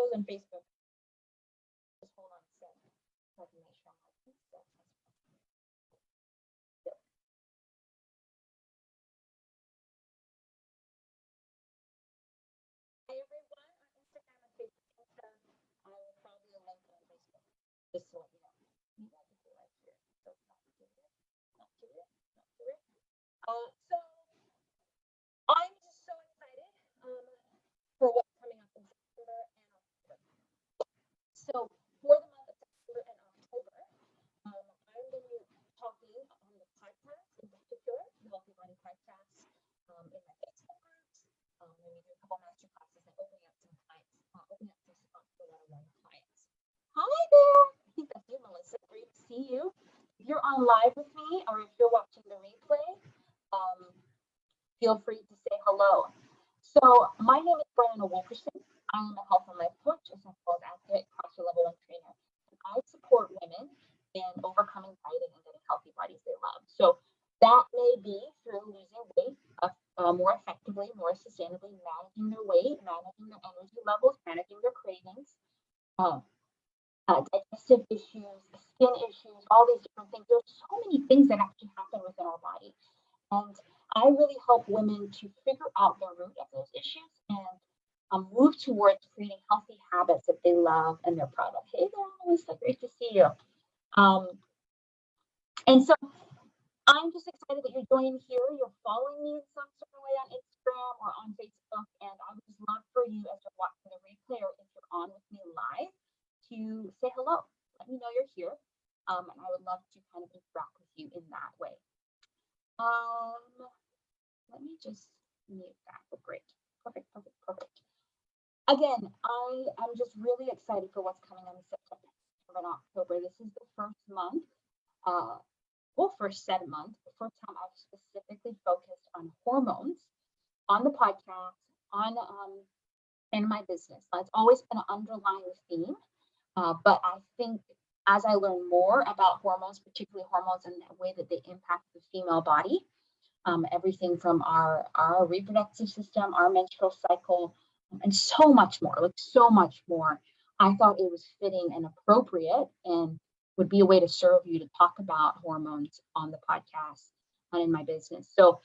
photos on Facebook. Just hold on a second. So I can make sure my pizza is Hi everyone on Instagram and Facebook. I will probably link it on Facebook. Just to let you know. Maybe I could do right here. So not to it, not to it, not to it. So I'm just so excited for what's coming up in September and October. So for the month of September and October, I'm going to be talking on the podcast in particular, the Healthy Body podcast, in my Facebook groups. I'm going to do a couple master classes and opening up some clients, opening up some spots for one-on-one clients. Hi there. I think that's you, Melissa. Great to see you. If you're on live with me or if you're watching the replay, feel free to say hello. So my name is Brianna Wilkerson. I am a health and life coach, as well as advocate, CrossFit Level 1 trainer. And I support women in overcoming dieting and getting healthy bodies they love. So that may be through losing weight more effectively, more sustainably, managing their weight, managing their energy levels, managing their cravings, digestive issues, skin issues, all these different things. There's so many things that actually happen within our body. And I really help women to figure out the root of those issues and move towards creating healthy habits that they love and they're proud of. Hey there, Melissa, great to see you. And so I'm just excited that you're joining here. You're following me in some sort of way on Instagram or on Facebook. And I would just love for you, as you're watching the replay or if you're on with me live, to say hello. Let me know you're here. And I would love to kind of interact with you in that way. Let me just mute that. Oh, great. Perfect. Again, I am just really excited for what's coming on in September and October. This is the first month, first 7 months, the first time I've specifically focused on hormones on the podcast, on in my business. It's always been an underlying theme, but I think as I learn more about hormones, particularly hormones and the way that they impact the female body, everything from our reproductive system, our menstrual cycle, and so much more, I thought it was fitting and appropriate and would be a way to serve you to talk about hormones on the podcast and in my business. So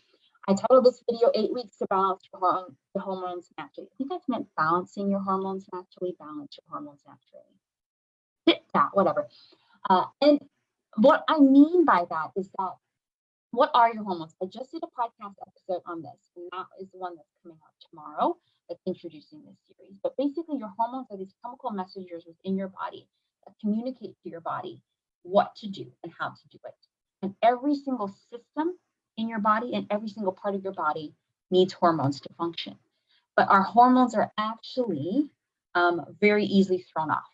I titled this video 8 weeks to balance the hormones naturally. I think I meant balancing your hormones naturally, balance your hormones naturally. Whatever. And what I mean by that is that what are your hormones? I just did a podcast episode on this, and that is the one that's coming out tomorrow that's introducing this series. But basically, your hormones are these chemical messengers within your body that communicate to your body what to do and how to do it. And every single system in your body and every single part of your body needs hormones to function. But our hormones are actually very easily thrown off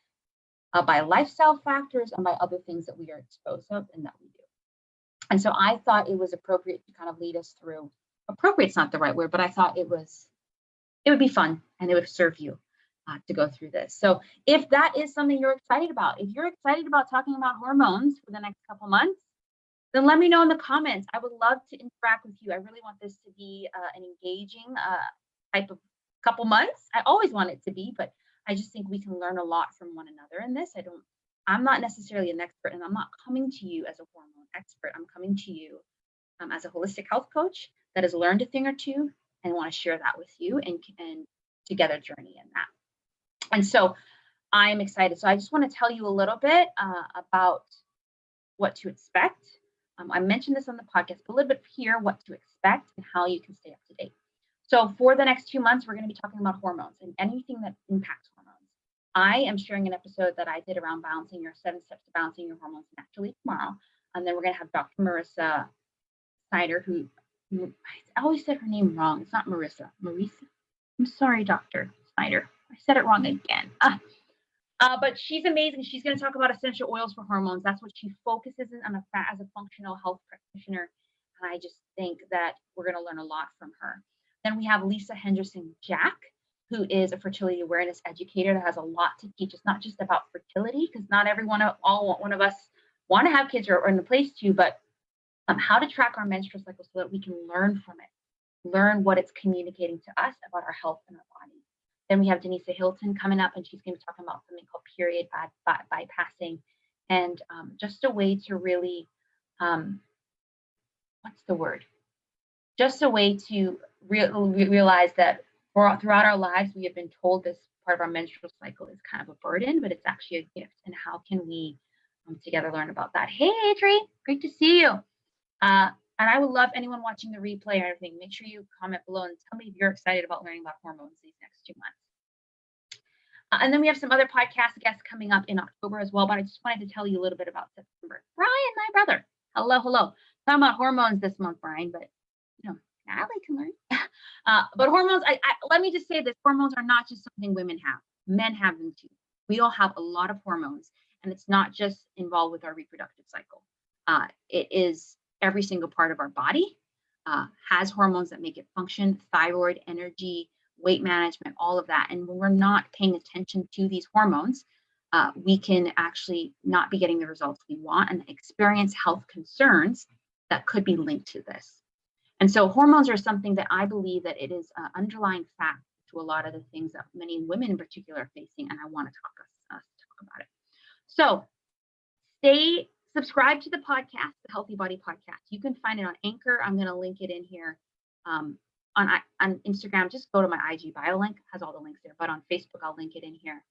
by lifestyle factors and by other things that we are exposed to and that we do. And so I thought it was appropriate to kind of lead us through. Appropriate's not the right word, but I thought it would be fun and it would serve you to go through this. So if that is something you're excited about, if you're excited about talking about hormones for the next couple months, then let me know in the comments. I would love to interact with you. I really want this to be an engaging type of couple months. I always want it to be, but I just think we can learn a lot from one another in this. I'm not necessarily an expert, and I'm not coming to you as a hormone expert. I'm coming to you as a holistic health coach that has learned a thing or two and want to share that with you and together journey in that. And so I'm excited. So I just want to tell you a little bit about what to expect. I mentioned this on the podcast, but a little bit here, what to expect and how you can stay up to date. So for the next 2 months, we're going to be talking about hormones and anything that impacts hormones. I am sharing an episode that I did around balancing your 7 steps to balancing your hormones naturally tomorrow. And then we're going to have Dr. Marissa Snyder, who I always said her name wrong. It's not Marissa. Marisa. I'm sorry, Dr. Snyder. I said it wrong again. But she's amazing. She's going to talk about essential oils for hormones. That's what she focuses on as a functional health practitioner. And I just think that we're going to learn a lot from her. Then we have Lisa Henderson Jack, who is a fertility awareness educator that has a lot to teach. It's not just about fertility, because not one of us want to have kids or in the place to, but how to track our menstrual cycle so that we can learn from it, learn what it's communicating to us about our health and our body. Then we have Denisa Hilton coming up, and she's going to be talking about something called period bypassing, and just a way to really, what's the word? Just a way to realize that throughout our lives, we have been told this part of our menstrual cycle is kind of a burden, but it's actually a gift. And how can we together learn about that? Hey, Adri, great to see you. And I would love anyone watching the replay or anything, make sure you comment below and tell me if you're excited about learning about hormones these next 2 months. And then we have some other podcast guests coming up in October as well, but I just wanted to tell you a little bit about September. Brian, my brother. Hello. Talking about hormones this month, Brian, but you know, I like to learn. But hormones, let me just say this, hormones are not just something women have. Men have them too. We all have a lot of hormones, and it's not just involved with our reproductive cycle. It is every single part of our body has hormones that make it function, thyroid, energy, weight management, all of that. And when we're not paying attention to these hormones, we can actually not be getting the results we want and experience health concerns that could be linked to this. And so hormones are something that I believe that it is an underlying fact to a lot of the things that many women in particular are facing, and I want to talk about it. So stay subscribed to the podcast, the Healthy Body Podcast. You can find it on Anchor. I'm going to link it in here. On Instagram, just go to my IG bio link, it has all the links there. But on Facebook, I'll link it in here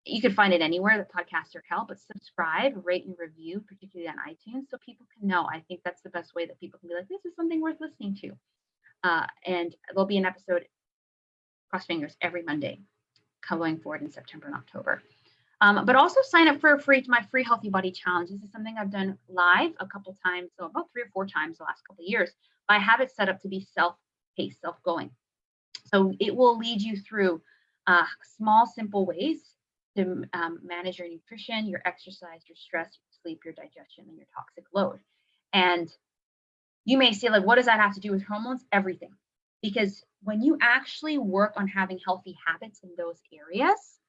you can find it anywhere that podcasts are held, but subscribe, rate, and review, particularly on iTunes, so people can know. I think that's the best way that people can be like, this is something worth listening to. And there'll be an episode, cross fingers, every Monday going forward in September and October. But also sign up for my free Healthy Body Challenge. This is something I've done live a couple times, so about 3 or 4 times the last couple of years. But I have it set up to be self-paced, self-going. So it will lead you through small, simple ways to manage your nutrition, your exercise, your stress, your sleep, your digestion, and your toxic load. And you may say, like, what does that have to do with hormones? Everything. Because when you actually work on having healthy habits in those areas,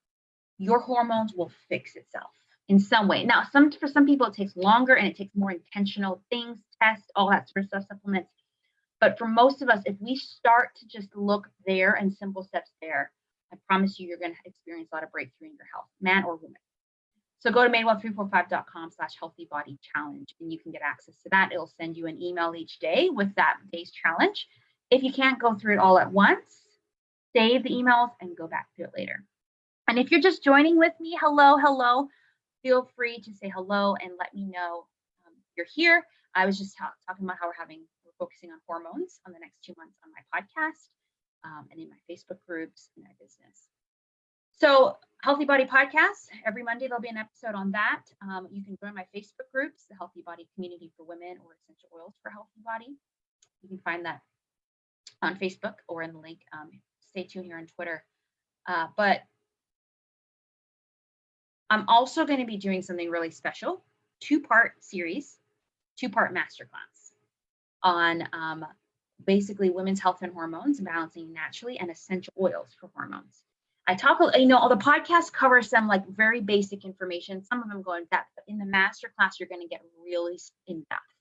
your hormones will fix itself in some way. Now, for some people, it takes longer and it takes more intentional things, tests, all that sort of stuff, supplements. But for most of us, if we start to just look there and simple steps there, I promise you're going to experience a lot of breakthrough in your health, man or woman. So go to madewell345.com/healthybodychallenge and you can get access to that. It'll send you an email each day with that day's challenge. If you can't go through it all at once, save the emails and go back to it later. And if you're just joining with me, hello, feel free to say hello and let me know you're here. I was just talking about how we're focusing on hormones on the next 2 months on my podcast. And in my Facebook groups and my business. So Healthy Body Podcast, every Monday there'll be an episode on that. You can join my Facebook groups, the Healthy Body Community for Women or Essential Oils for Healthy Body. You can find that on Facebook or in the link. Stay tuned here on Twitter. But I'm also going to be doing something really special, 2-part series, 2-part masterclass on basically women's health and hormones, balancing naturally, and essential oils for hormones. I talk, all the podcasts cover some like very basic information. Some of them go in depth, but in the masterclass, you're going to get really in depth.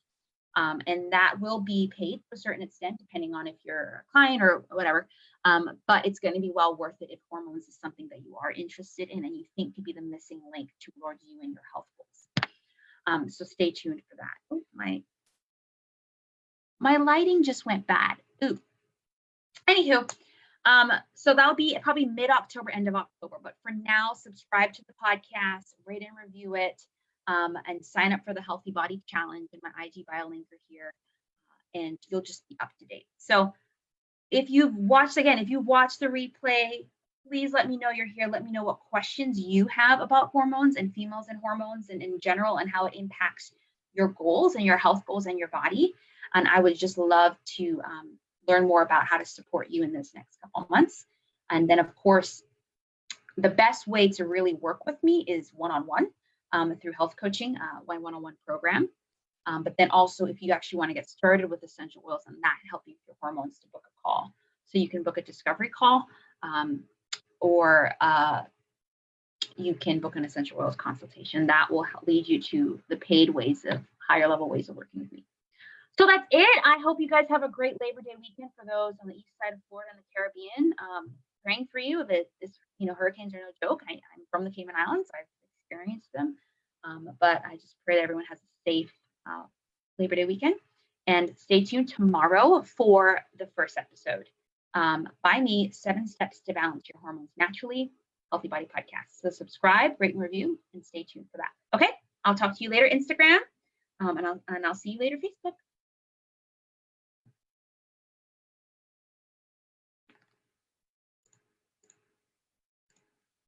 And that will be paid to a certain extent, depending on if you're a client or whatever. But it's going to be well worth it if hormones is something that you are interested in and you think could be the missing link towards you and your health goals. So stay tuned for that. Oh, my lighting just went bad. Ooh. Anywho, so that'll be probably mid-October, end of October. But for now, subscribe to the podcast, rate and review it, and sign up for the Healthy Body Challenge. And my IG bio link are here, and you'll just be up to date. So if you've watched the replay, please let me know you're here. Let me know what questions you have about hormones and females and hormones and in general and how it impacts your goals and your health goals and your body. And I would just love to learn more about how to support you in this next couple of months. And then, of course, the best way to really work with me is one-on-one through health coaching, my one-on-one program. But then also, if you actually want to get started with essential oils and that help you with your hormones, to book a call. So you can book a discovery call or you can book an essential oils consultation. That will lead you to the paid ways of higher level ways of working with me. So that's it. I hope you guys have a great Labor Day weekend for those on the east side of Florida and the Caribbean. Praying for you. Hurricanes are no joke. I'm from the Cayman Islands. I've experienced them. But I just pray that everyone has a safe Labor Day weekend. And stay tuned tomorrow for the first episode by me, 7 Steps to Balance Your Hormones Naturally, Healthy Body Podcast. So subscribe, rate, and review, and stay tuned for that. Okay, I'll talk to you later, Instagram, and I'll see you later, Facebook.